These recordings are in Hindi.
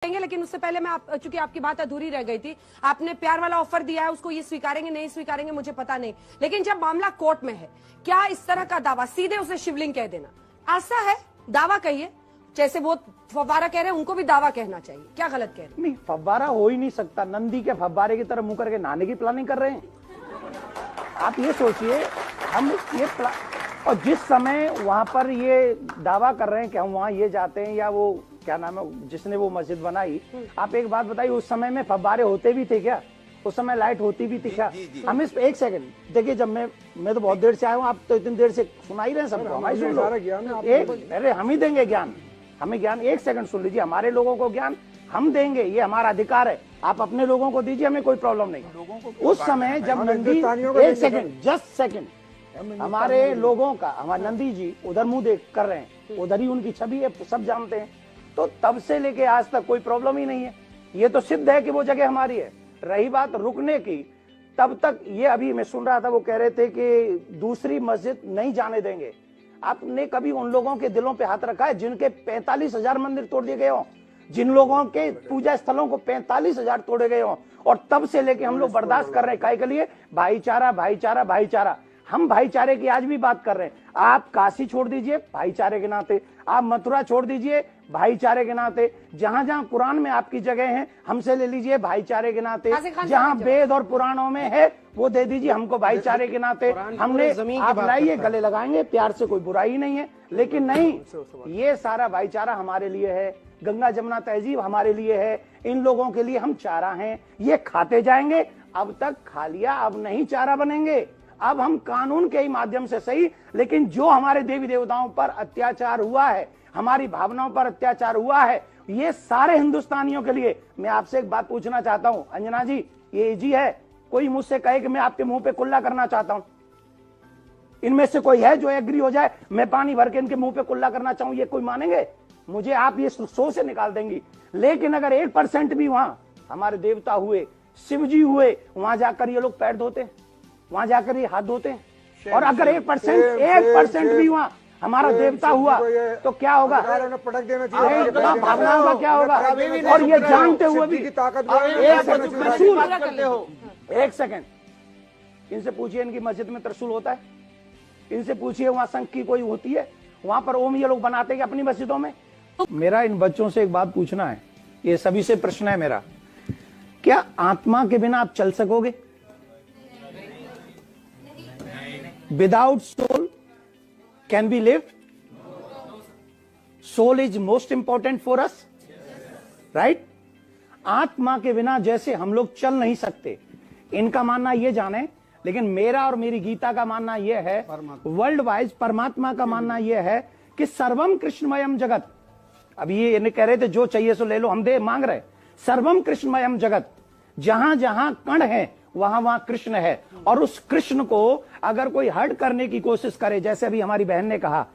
लेकिन उससे पहले मैं चूंकि आपकी बात अधूरी रह गई थी, आपने प्यार वाला ऑफर दिया है, उसको ये स्वीकारेंगे नहीं स्वीकारेंगे मुझे पता नहीं, लेकिन जब मामला कोर्ट में है, क्या इस तरह का दावा सीधे उसे शिवलिंग कह देना ऐसा है? दावा कहिए, जैसे वो फव्वारा कह रहे हैं उनको भी दावा कहना चाहिए, क्या गलत कह रहे हैं? नहीं, फव्वारा हो ही नहीं सकता। नंदी के फव्वारे की तरह मुंह करके नहाने की प्लानिंग कर रहे हैं। आप ये सोचिए, हम ये और जिस समय वहां पर ये दावा कर रहे हैं कि हम वहां ये जाते हैं, या वो क्या नाम है जिसने वो मस्जिद बनाई, आप एक बात बताइए, उस समय में फव्वारे होते भी थे क्या? उस समय लाइट होती भी थी क्या? हम इस एक सेकंड देखिए, जब मैं तो बहुत देर से आया हूँ, आप तो इतनी देर से सुना ही रहे हैं सबको, हमारी सुन लो। अरे हम ही देंगे ज्ञान, हमें ज्ञान, एक सेकंड सुन लीजिए, हमारे लोगों को ज्ञान हम देंगे, ये हमारा अधिकार है। आप अपने लोगों को दीजिए, हमें कोई प्रॉब्लम नहीं। उस समय जब नंदी, एक सेकंड, जस्ट सेकंड, हमारे लोगों का, हमारे नंदी जी उधर मुंह देख कर रहे हैं, उधर ही उनकी छवि है, सब जानते हैं। तो तब से लेके आज तक कोई प्रॉब्लम ही नहीं है। ये तो सिद्ध है कि वो जगह हमारी है। रही बात रुकने की, तब तक ये अभी मैं सुन रहा था, वो कह रहे थे कि दूसरी मस्जिद नहीं जाने देंगे। आपने कभी उन लोगों के दिलों पे हाथ रखा है जिनके 45,000 मंदिर तोड़ दिए गए हों, जिन लोगों के पूजा स्थलों को 45,000 तोड़े गए हों, और तब से लेके हम लोग बर्दाश्त कर रहे हैं? काय के लिए? भाईचारा, भाईचारा, भाईचारा। हम भाईचारे की आज भी बात कर रहे हैं। आप काशी छोड़ दीजिए भाईचारे के नाते, आप मथुरा छोड़ दीजिए भाईचारे के नाते, जहां जहां कुरान में आपकी जगह है हमसे ले लीजिए भाईचारे के नाते, जहां वेद और पुराणों में है वो दे दीजिए हमको भाईचारे के नाते। हमने आप लाइए, गले लगाएंगे, प्यार से कोई बुराई नहीं है, लेकिन नहीं, ये सारा भाईचारा हमारे लिए है, गंगा जमुना तहजीब हमारे लिए है, इन लोगों के लिए हम चारा हैं, ये खाते जाएंगे। अब तक खा लिया, अब नहीं चारा बनेंगे। अब हम कानून के ही माध्यम से सही, लेकिन जो हमारे देवी देवताओं पर अत्याचार हुआ है, हमारी भावनाओं पर अत्याचार हुआ है, ये सारे हिंदुस्तानियों के लिए। मैं आपसे एक बात पूछना चाहता हूं, अंजना जी, ये जी है, कोई मुझसे कहे कि मैं आपके मुंह पे कुल्ला करना चाहता हूं, इनमें से कोई है जो एग्री हो जाए मैं पानी भर के इनके मुंह पे कुल्ला करना चाहूं? ये कोई मानेंगे? मुझे आप ये सो से निकाल देंगी। लेकिन अगर 1% भी वहां हमारे देवता हुए, शिव जी हुए, वहां जाकर ये लोग पैर धोते हैं, वहां जाकर ये हाथ धोते हैं, और अगर 1% भी वहां हमारा देवता हुआ तो क्या होगा? भावनाओं का क्या होगा? और ये जानते हुए भी, एक सेकंड, इनसे पूछिए इनकी मस्जिद में त्रिशूल होता है? इनसे पूछिए वहां शंख की कोई होती है? वहां पर ओम ये लोग बनाते हैं अपनी मस्जिदों में? मेरा इन बच्चों से एक बात पूछना है, ये सभी से प्रश्न है मेरा, क्या आत्मा के बिना आप चल सकोगे? Without soul can be lived? Soul is most important for us, right? आत्मा के बिना जैसे हम लोग चल नहीं सकते, इनका मानना ये जाने, लेकिन मेरा और मेरी गीता का मानना यह है, वर्ल्ड वाइज परमात्मा का मानना यह है कि सर्वम कृष्णमयम जगत। अब ये कह रहे थे जो चाहिए सो ले लो, हम दे मांग रहे, सर्वम कृष्णमयम जगत, जहां जहां कण है वहां वहां कृष्ण है। और उस कृष्ण को अगर कोई हर्ट करने की कोशिश करे, जैसे अभी हमारी बहन ने कहा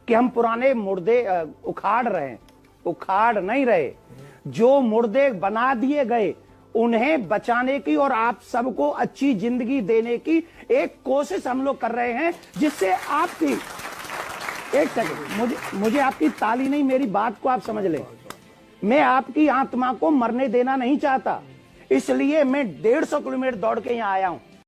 कि हम पुराने मुर्दे उखाड़ रहे हैं, उखाड़ नहीं रहे, जो मुर्दे बना दिए गए उन्हें बचाने की और आप सबको अच्छी जिंदगी देने की एक कोशिश हम लोग कर रहे हैं, जिससे आपकी, एक सेकंड, मुझे आपकी ताली नहीं, मेरी बात को आप समझ लें। मैं आपकी आत्मा को मरने देना नहीं चाहता, इसलिए मैं 150 किलोमीटर दौड़ के यहाँ आया हूं।